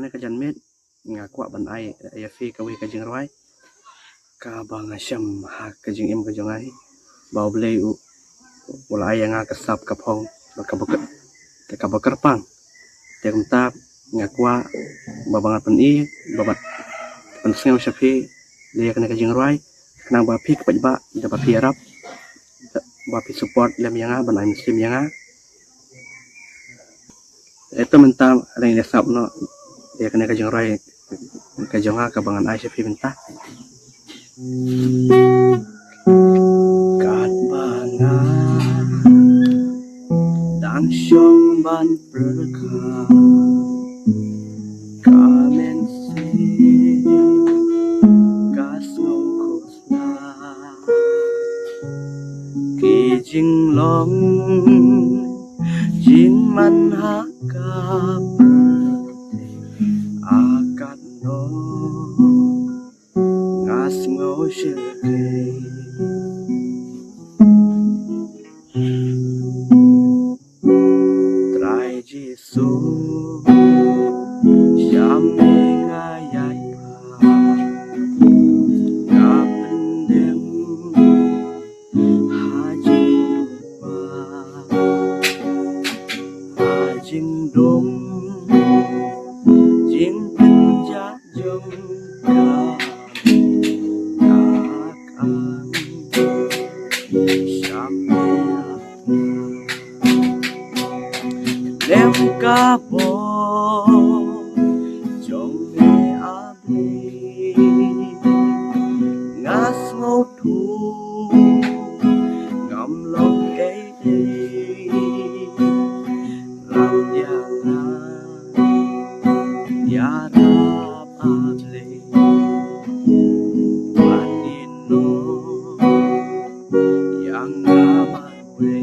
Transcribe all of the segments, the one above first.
này cái chân mết ngã quạ bẩn ai phi cái cái chân roi ka bang asyam ha cái chân em cái chân ai bau beli ulah yang kesap kapong ka bakar pang te kumta ngã quạ babangat pen i babat pen sengau syafi dia kena cái chân roi nang ba phi cái ba dapat phi Arab ba phi support lem yang bẩn ai muslim yang itu mentah ada yang desap no dia kena kajang rai kajang kabangan Aisyah minta kat bangan dan syong ban berkah kamen si kas ngokosna ki jing long jing man ha akan no ngas ngoshke trai jisu syame ngayai pa ngapendem hajing dong jing penja jong akan syamia lem kapo jong me abli ngas ngau thu ngam long ram ya rap able panino yang ngamarwe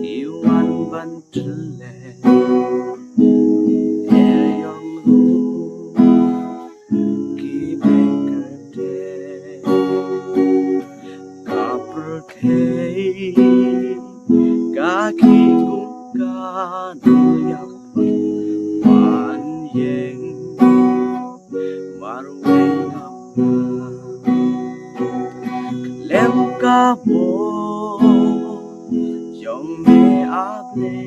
iwan bantele eyong lu ki bekerde kaperkei kaki kungkan yang pan yeng marwe lem kabo jong me able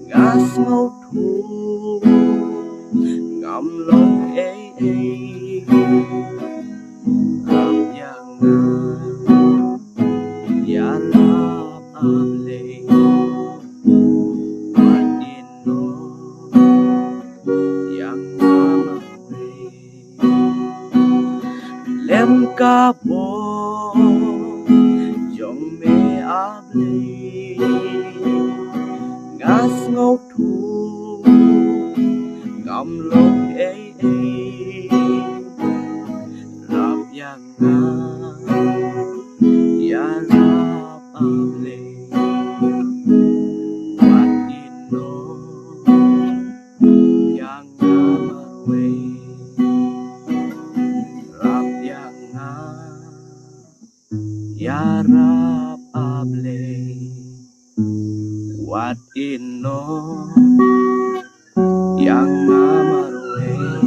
ngas ngau thu ngam long ram yang ya rap able panino yang ngamarwe lem kabo jong me able ngas ngau thu ngam long rap yang ya rap able panino yang ngamarwe rap yang ya rap able wat ino yang ngamarwe